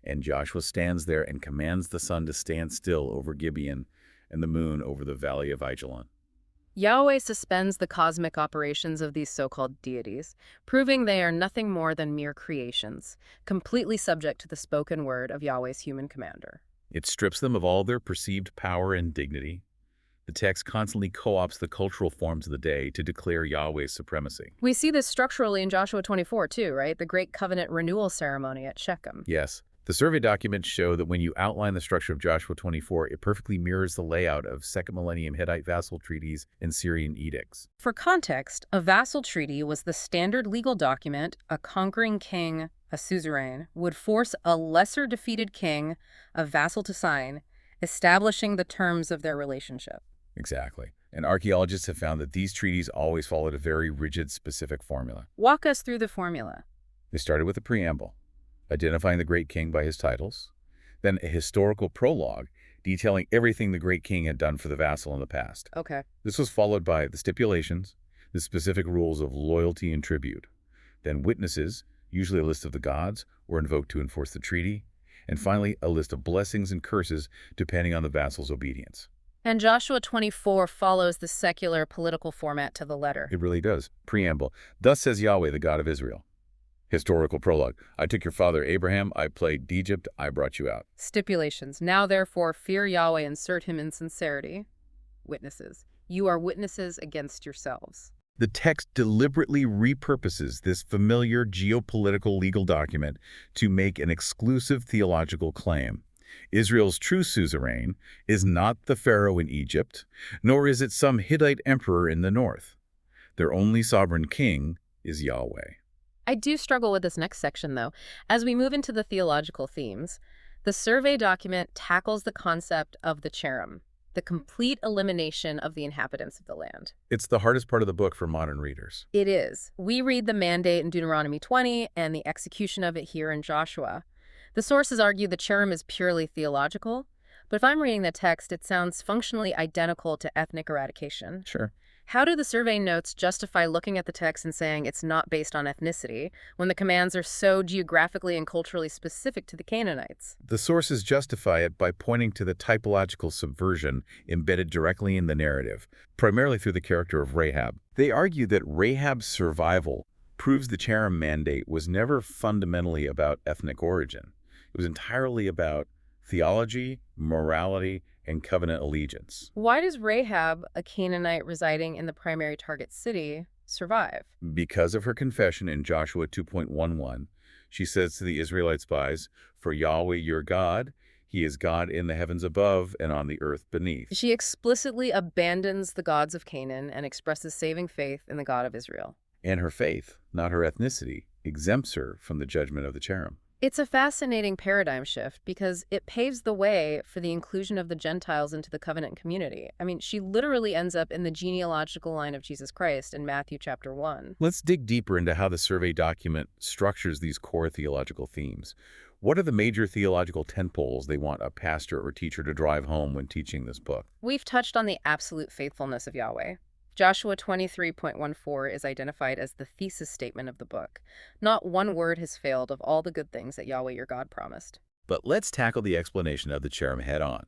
And Joshua stands there and commands the sun to stand still over Gibeon and the moon over the valley of Ajalon.
Yahweh suspends the cosmic operations of these so-called deities, proving they are nothing more than mere creations, completely subject to the spoken word of Yahweh's human commander.
It strips them of all their perceived power and dignity. The text constantly co-opts the cultural forms of the day to declare Yahweh's supremacy.
We see this structurally in Joshua 24 too, right? The Great Covenant Renewal Ceremony at Shechem.
Yes. The survey documents show that when you outline the structure of Joshua 24, it perfectly mirrors the layout of Second Millennium Hittite vassal treaties and Syrian edicts.
For context, a vassal treaty was the standard legal document a conquering king, a suzerain, would force a lesser defeated king, a vassal, to sign, establishing the terms of their relationship.
Exactly. And archaeologists have found that these treaties always followed a very rigid, specific formula.
Walk us through the formula.
They started with a preamble, identifying the great king by his titles, then a historical prologue detailing everything the great king had done for the vassal in the past.
Okay.
This was followed by the stipulations, the specific rules of loyalty and tribute. Then witnesses, usually a list of the gods, were invoked to enforce the treaty, and finally a list of blessings and curses depending on the vassal's obedience.
And Joshua 24 follows the secular political format to the letter.
It really does. Preamble. Thus says Yahweh, the God of Israel. Historical prologue. I took your father Abraham, I plagued Egypt, I brought you out.
Stipulations. Now therefore fear Yahweh and serve him in sincerity. Witnesses. You are witnesses against yourselves.
The text deliberately repurposes this familiar geopolitical legal document to make an exclusive theological claim. Israel's true suzerain is not the Pharaoh in Egypt, nor is it some Hittite emperor in the north. Their only sovereign king is Yahweh.
I do struggle with this next section, though. As we move into the theological themes, the survey document tackles the concept of the cherem, the complete elimination of the inhabitants of the land.
It's the hardest part of the book for modern readers.
It is. We read the mandate in Deuteronomy 20 and the execution of it here in Joshua. The sources argue the cherem is purely theological, but if I'm reading the text, it sounds functionally identical to ethnic eradication.
Sure.
How do the survey notes justify looking at the text and saying it's not based on ethnicity when the commands are so geographically and culturally specific to the Canaanites?
The sources justify it by pointing to the typological subversion embedded directly in the narrative, primarily through the character of Rahab. They argue that Rahab's survival proves the cherem mandate was never fundamentally about ethnic origin. It was entirely about theology, morality, and covenant allegiance.
Why does Rahab, a Canaanite residing in the primary target city, survive?
Because of her confession in Joshua 2.11, she says to the Israelite spies, "For Yahweh your God, he is God in the heavens above and on the earth beneath."
She explicitly abandons the gods of Canaan and expresses saving faith in the God of Israel.
And her faith, not her ethnicity, exempts her from the judgment of the cherem.
It's a fascinating paradigm shift because it paves the way for the inclusion of the Gentiles into the covenant community. I mean, she literally ends up in the genealogical line of Jesus Christ in Matthew chapter 1.
Let's dig deeper into how the survey document structures these core theological themes. What are the major theological tentpoles they want a pastor or teacher to drive home when teaching this book?
We've touched on the absolute faithfulness of Yahweh. Joshua 23.14 is identified as the thesis statement of the book. Not one word has failed of all the good things that Yahweh your God promised.
But let's tackle the explanation of the cherem head-on.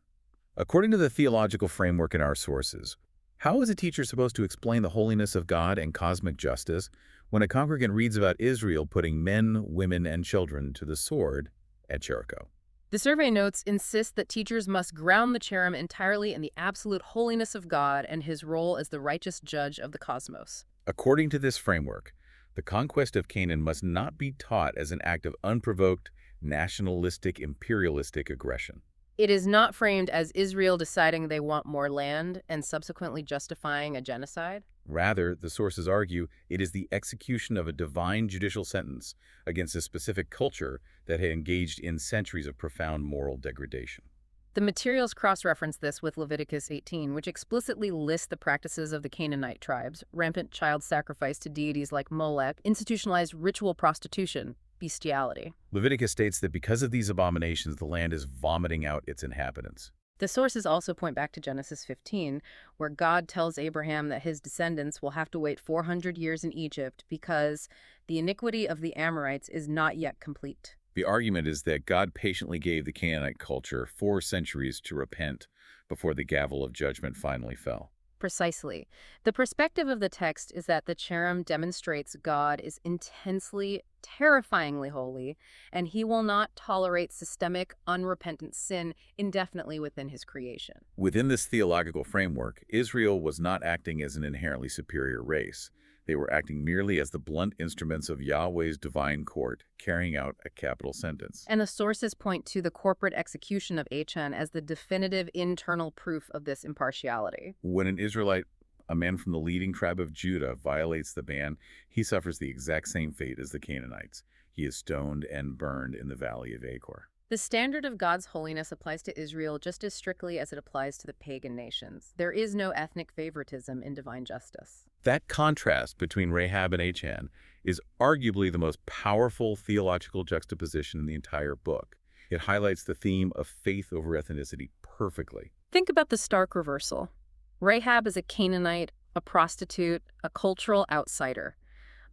According to the theological framework in our sources, how is a teacher supposed to explain the holiness of God and cosmic justice when a congregant reads about Israel putting men, women, and children to the sword at Jericho?
The survey notes insist that teachers must ground the cherem entirely in the absolute holiness of God and his role as the righteous judge of the cosmos.
According to this framework, the conquest of Canaan must not be taught as an act of unprovoked, nationalistic, imperialistic aggression.
It is not framed as Israel deciding they want more land and subsequently justifying a genocide.
Rather, the sources argue it is the execution of a divine judicial sentence against a specific culture that had engaged in centuries of profound moral degradation.
The materials cross-reference this with Leviticus 18, which explicitly lists the practices of the Canaanite tribes: rampant child sacrifice to deities like Molech, institutionalized ritual prostitution, bestiality.
Leviticus states that because of these abominations, the land is vomiting out its inhabitants.
The sources also point back to Genesis 15, where God tells Abraham that his descendants will have to wait 400 years in Egypt because the iniquity of the Amorites is not yet complete.
The argument is that God patiently gave the Canaanite culture 4 centuries to repent before the gavel of judgment finally fell.
Precisely. The perspective of the text is that the cherem demonstrates God is intensely, terrifyingly holy, and he will not tolerate systemic, unrepentant sin indefinitely within his creation.
Within this theological framework, Israel was not acting as an inherently superior race. They were acting merely as the blunt instruments of Yahweh's divine court, carrying out a capital sentence.
And the sources point to the corporate execution of Achan as the definitive internal proof of this impartiality.
When an Israelite, a man from the leading tribe of Judah, violates the ban, he suffers the exact same fate as the Canaanites. He is stoned and burned in the valley of Achor.
The standard of God's holiness applies to Israel just as strictly as it applies to the pagan nations. There is no ethnic favoritism in divine justice.
That contrast between Rahab and Achan is arguably the most powerful theological juxtaposition in the entire book. It highlights the theme of faith over ethnicity perfectly.
Think about the stark reversal. Rahab is a Canaanite, a prostitute, a cultural outsider.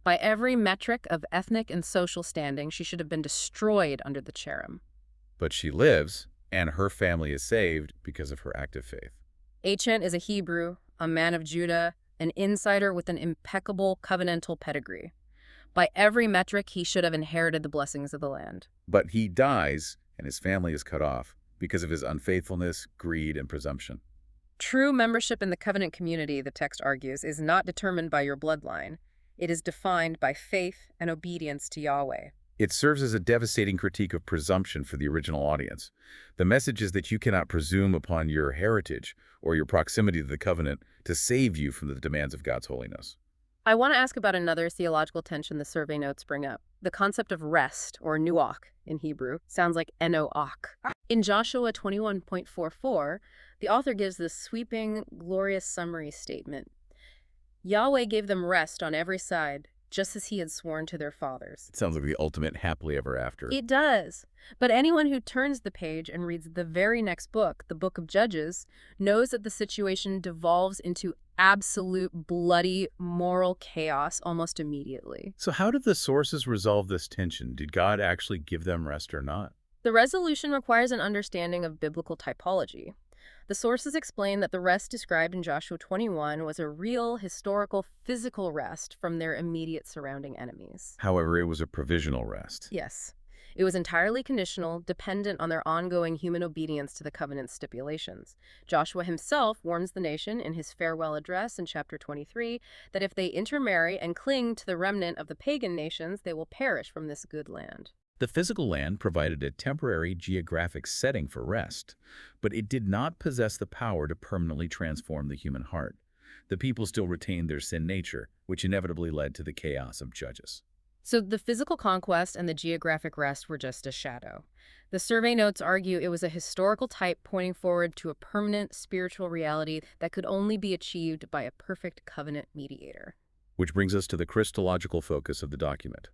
By every metric of ethnic and social standing, she should have been destroyed under the cherem.
But she lives, and her family is saved because of her act of faith.
Achan is a Hebrew, a man of Judah, an insider with an impeccable covenantal pedigree. By every metric, he should have inherited the blessings of the land.
But he dies, and his family is cut off because of his unfaithfulness, greed, and presumption.
True membership in the covenant community, the text argues, is not determined by your bloodline. It is defined by faith and obedience to Yahweh.
It serves as a devastating critique of presumption for the original audience. The message is that you cannot presume upon your heritage or your proximity to the covenant to save you from the demands of God's holiness.
I want to ask about another theological tension the survey notes bring up. The concept of rest, or nuach in Hebrew, sounds like enoach. In Joshua 21.44, the author gives this sweeping, glorious summary statement. Yahweh gave them rest on every side, just as he had sworn to their fathers.
It sounds like the ultimate happily ever after.
It does. But anyone who turns the page and reads the very next book, the book of Judges, knows that the situation devolves into absolute bloody moral chaos almost immediately.
So how did the sources resolve this tension? Did God actually give them rest or not?
The resolution requires an understanding of biblical typology. The sources explain that the rest described in Joshua 21 was a real, historical, physical rest from their immediate surrounding enemies.
However, it was a provisional rest.
Yes. It was entirely conditional, dependent on their ongoing human obedience to the covenant's stipulations. Joshua himself warns the nation in his farewell address in chapter 23 that if they intermarry and cling to the remnant of the pagan nations, they will perish from this good land.
The physical land provided a temporary geographic setting for rest, but it did not possess the power to permanently transform the human heart. The people still retained their sin nature, which inevitably led to the chaos of Judges.
So the physical conquest and the geographic rest were just a shadow. The survey notes argue it was a historical type pointing forward to a permanent spiritual reality that could only be achieved by a perfect covenant mediator.
Which brings us to the Christological focus of the document.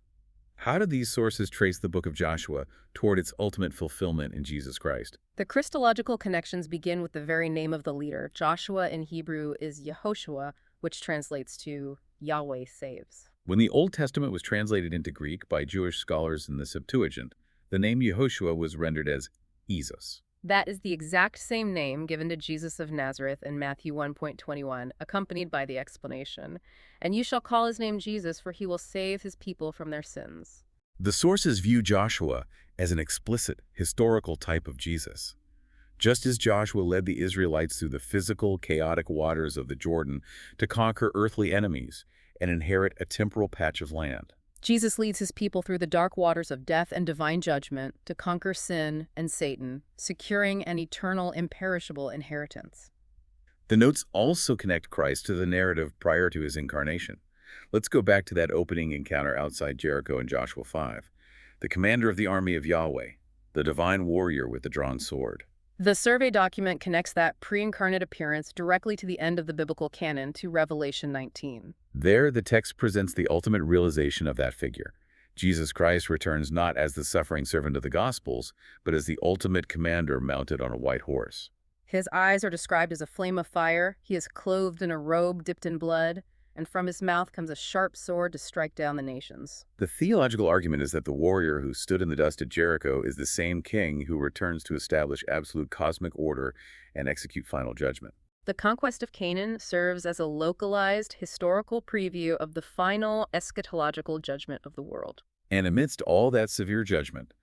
How do these sources trace the book of Joshua toward its ultimate fulfillment in Jesus Christ?
The Christological connections begin with the very name of the leader. Joshua in Hebrew is Yehoshua, which translates to Yahweh saves.
When the Old Testament was translated into Greek by Jewish scholars in the Septuagint, the name Yehoshua was rendered as Jesus.
That is the exact same name given to Jesus of Nazareth in Matthew 1.21, accompanied by the explanation, "And you shall call his name Jesus, for he will save his people from their sins."
The sources view Joshua as an explicit, historical type of Jesus. Just as Joshua led the Israelites through the physical, chaotic waters of the Jordan to conquer earthly enemies and inherit a temporal patch of land,
Jesus leads his people through the dark waters of death and divine judgment to conquer sin and Satan, securing an eternal, imperishable inheritance.
The notes also connect Christ to the narrative prior to his incarnation. Let's go back to that opening encounter outside Jericho in Joshua 5. The commander of the army of Yahweh, the divine warrior with the drawn sword.
The survey document connects that pre-incarnate appearance directly to the end of the biblical canon, to Revelation 19.
There, the text presents the ultimate realization of that figure. Jesus Christ returns not as the suffering servant of the Gospels, but as the ultimate commander mounted on a white horse.
His eyes are described as a flame of fire. He is clothed in a robe dipped in blood, and from his mouth comes a sharp sword to strike down the nations.
The theological argument is that the warrior who stood in the dust at Jericho is the same king who returns to establish absolute cosmic order and execute final judgment.
The conquest of Canaan serves as a localized historical preview of the final eschatological judgment of the world.
And amidst all that severe judgment,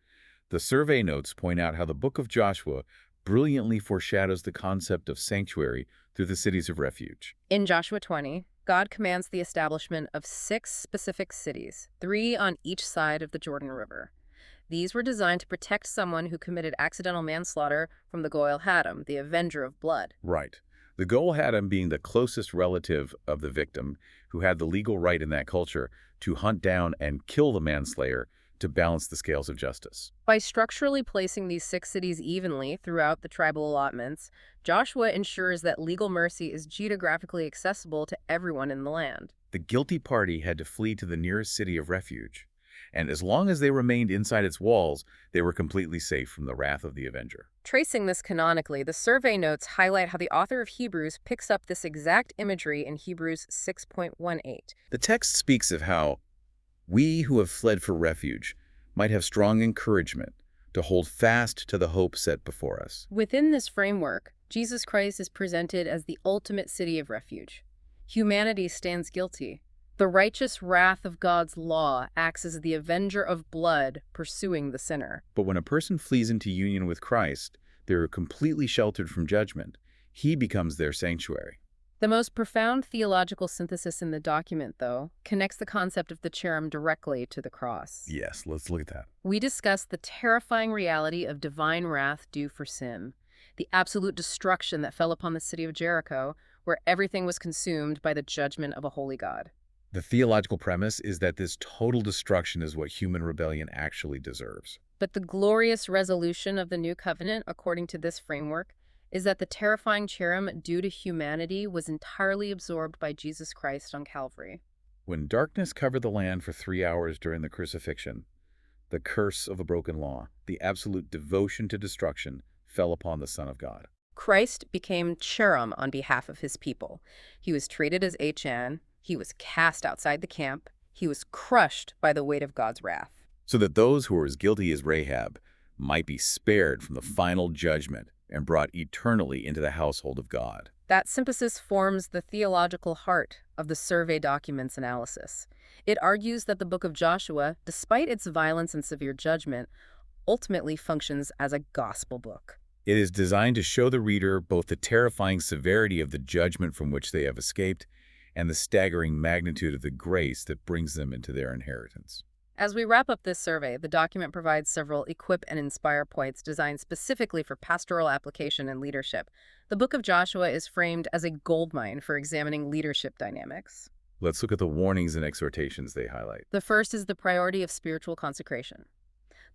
the survey notes point out how the book of Joshua brilliantly foreshadows the concept of sanctuary through the cities of refuge.
In Joshua 20, God commands the establishment of 6 specific cities, 3 on each side of the Jordan River. These were designed to protect someone who committed accidental manslaughter from the Goel Hadam, the avenger of blood.
Right. The Goel Hadam being the closest relative of the victim, who had the legal right in that culture to hunt down and kill the manslayer to balance the scales of justice.
By structurally placing these 6 cities evenly throughout the tribal allotments, Joshua ensures that legal mercy is geographically accessible to everyone in the land.
The guilty party had to flee to the nearest city of refuge, and as long as they remained inside its walls, they were completely safe from the wrath of the avenger.
Tracing this canonically, the survey notes highlight how the author of Hebrews picks up this exact imagery in Hebrews 6.18.
The text speaks of how we who have fled for refuge might have strong encouragement to hold fast to the hope set before us.
Within this framework, Jesus Christ is presented as the ultimate city of refuge. Humanity stands guilty, The righteous wrath of God's law acts as the avenger of blood pursuing the sinner.
But when a person flees into union with Christ, they're completely sheltered from judgment. He becomes their sanctuary.
The most profound theological synthesis in the document, though, connects the concept of the cherem directly to the cross.
Yes, let's look at that.
We discuss the terrifying reality of divine wrath due for sin, the absolute destruction that fell upon the city of Jericho, where everything was consumed by the judgment of a holy God.
The theological premise is that this total destruction is what human rebellion actually deserves.
But the glorious resolution of the new covenant, according to this framework, is that the terrifying cherem due to humanity was entirely absorbed by Jesus Christ on Calvary.
When darkness covered the land for 3 hours during the crucifixion, the curse of the broken law, the absolute devotion to destruction, fell upon the Son of God.
Christ became cherem on behalf of his people. He was treated as Achan. He was cast outside the camp. He was crushed by the weight of God's wrath.
So that those who were as guilty as Rahab might be spared from the final judgment and brought eternally into the household of God.
That synthesis forms the theological heart of the survey document's analysis. It argues that the book of Joshua, despite its violence and severe judgment, ultimately functions as a gospel book.
It is designed to show the reader both the terrifying severity of the judgment from which they have escaped and the staggering magnitude of the grace that brings them into their inheritance.
As we wrap up this survey, the document provides several equip and inspire points designed specifically for pastoral application and leadership. The book of Joshua is framed as a goldmine for examining leadership dynamics.
Let's look at the warnings and exhortations they highlight.
The first is the priority of spiritual consecration.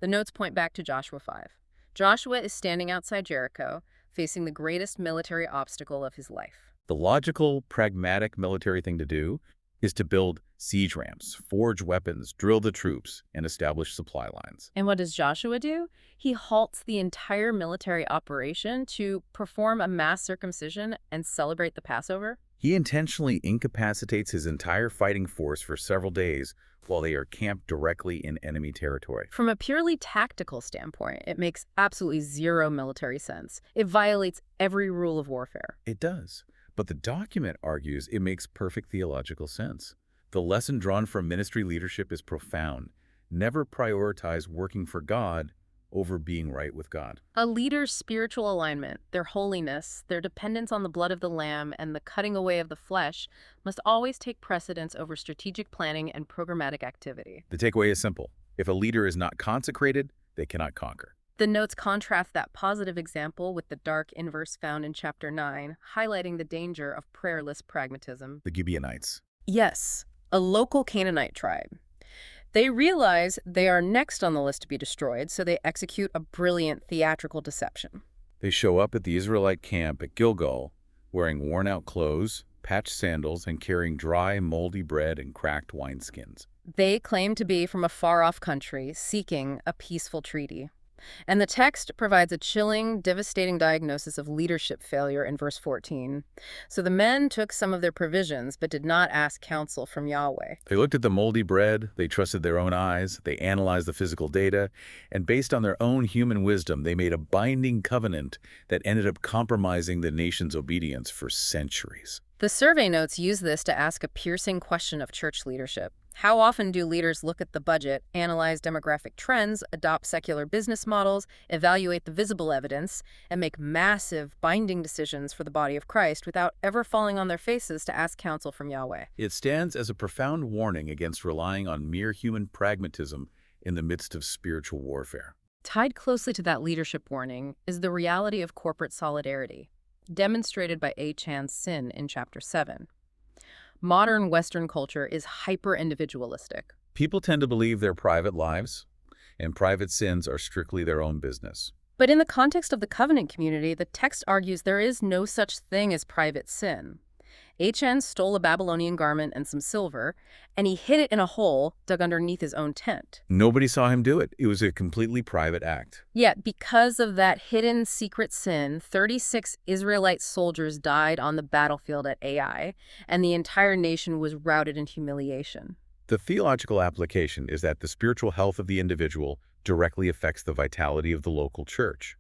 The notes point back to Joshua 5. Joshua is standing outside Jericho, facing the greatest military obstacle of his life.
The logical, pragmatic military thing to do is to build siege ramps, forge weapons, drill the troops, and establish supply lines.
And what does Joshua do? He halts the entire military operation to perform a mass circumcision and celebrate the Passover.
He intentionally incapacitates his entire fighting force for several days while they are camped directly in enemy territory.
From a purely tactical standpoint, it makes absolutely zero military sense. It violates every rule of warfare.
It does. But the document argues it makes perfect theological sense. The lesson drawn from ministry leadership is profound. Never prioritize working for God over being right with God.
A leader's spiritual alignment, their holiness, their dependence on the blood of the Lamb, and the cutting away of the flesh must always take precedence over strategic planning and programmatic activity.
The takeaway is simple. If a leader is not consecrated, they cannot conquer.
The notes contrast that positive example with the dark inverse found in chapter 9, highlighting the danger of prayerless pragmatism.
The Gibeonites.
Yes, a local Canaanite tribe. They realize they are next on the list to be destroyed, so they execute a brilliant theatrical deception.
They show up at the Israelite camp at Gilgal, wearing worn-out clothes, patched sandals, and carrying dry, moldy bread and cracked wineskins.
They claim to be from a far-off country, seeking a peaceful treaty. And the text provides a chilling, devastating diagnosis of leadership failure in verse 14. So the men took some of their provisions, but did not ask counsel from Yahweh.
They looked at the moldy bread, they trusted their own eyes, they analyzed the physical data, and based on their own human wisdom, they made a binding covenant that ended up compromising the nation's obedience for centuries.
The survey notes use this to ask a piercing question of church leadership. How often do leaders look at the budget, analyze demographic trends, adopt secular business models, evaluate the visible evidence, and make massive, binding decisions for the body of Christ without ever falling on their faces to ask counsel from Yahweh?
It stands as a profound warning against relying on mere human pragmatism in the midst of spiritual warfare.
Tied closely to that leadership warning is the reality of corporate solidarity, demonstrated by Achan's sin in chapter 7. Modern Western culture is hyper-individualistic.
People tend to believe their private lives and private sins are strictly their own business.
But in the context of the covenant community, the text argues there is no such thing as private sin. Achan stole a Babylonian garment and some silver, and he hid it in a hole dug underneath his own tent.
Nobody saw him do it. It was a completely private act.
Yet, because of that hidden secret sin, 36 Israelite soldiers died on the battlefield at Ai, and the entire nation was routed in humiliation.
The theological application is that the spiritual health of the individual directly affects the vitality of the local church.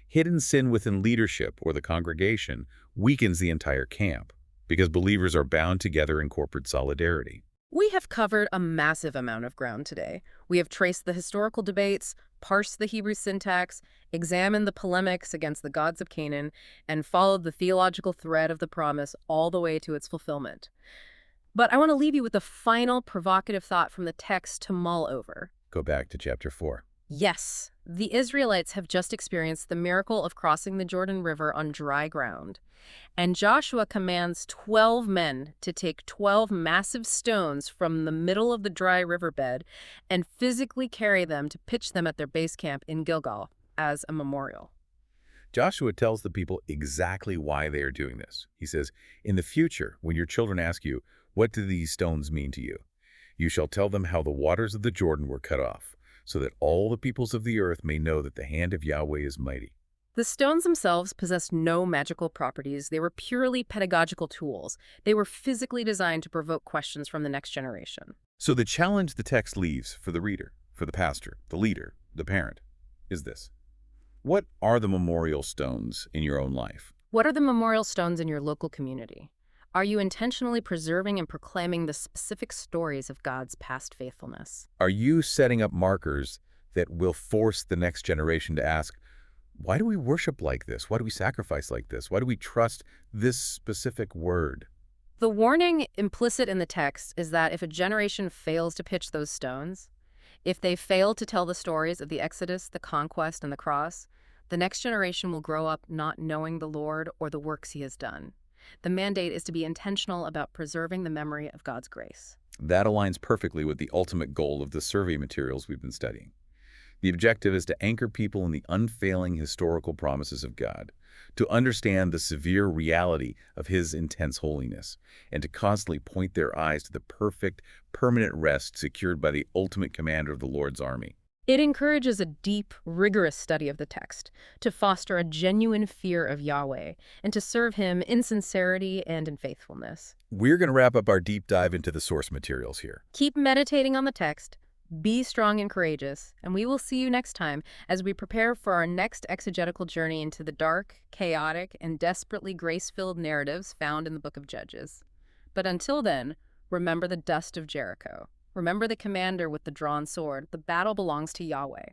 Hidden sin within leadership or the congregation weakens the entire camp, because believers are bound together in corporate solidarity.
We have covered a massive amount of ground today. We have traced the historical debates, parsed the Hebrew syntax, examined the polemics against the gods of Canaan, and followed the theological thread of the promise all the way to its fulfillment. But I want to leave you with a final provocative thought from the text to mull over.
Go back to chapter 4.
Yes, the Israelites have just experienced the miracle of crossing the Jordan River on dry ground. And Joshua commands 12 men to take 12 massive stones from the middle of the dry riverbed and physically carry them to pitch them at their base camp in Gilgal as a memorial.
Joshua tells the people exactly why they are doing this. He says, "In the future, when your children ask you, 'What do these stones mean to you?' you shall tell them how the waters of the Jordan were cut off, so that all the peoples of the earth may know that the hand of Yahweh is mighty."
The stones themselves possessed no magical properties. They were purely pedagogical tools. They were physically designed to provoke questions from the next generation.
So the challenge the text leaves for the reader, for the pastor, the leader, the parent, is this. What are the memorial stones in your own life?
What are the memorial stones in your local community? Are you intentionally preserving and proclaiming the specific stories of God's past faithfulness?
Are you setting up markers that will force the next generation to ask, why do we worship like this? Why do we sacrifice like this? Why do we trust this specific word?
The warning implicit in the text is that if a generation fails to pitch those stones, if they fail to tell the stories of the Exodus, the conquest, and the cross, the next generation will grow up not knowing the Lord or the works he has done. The mandate is to be intentional about preserving the memory of God's grace.
That aligns perfectly with the ultimate goal of the survey materials we've been studying. The objective is to anchor people in the unfailing historical promises of God, to understand the severe reality of his intense holiness, and to constantly point their eyes to the perfect, permanent rest secured by the ultimate commander of the Lord's army.
It encourages a deep, rigorous study of the text, to foster a genuine fear of Yahweh, and to serve him in sincerity and in faithfulness.
We're going to wrap up our deep dive into the source materials here.
Keep meditating on the text, be strong and courageous, and we will see you next time as we prepare for our next exegetical journey into the dark, chaotic, and desperately grace-filled narratives found in the book of Judges. But until then, remember the dust of Jericho. Remember the commander with the drawn sword. The battle belongs to Yahweh.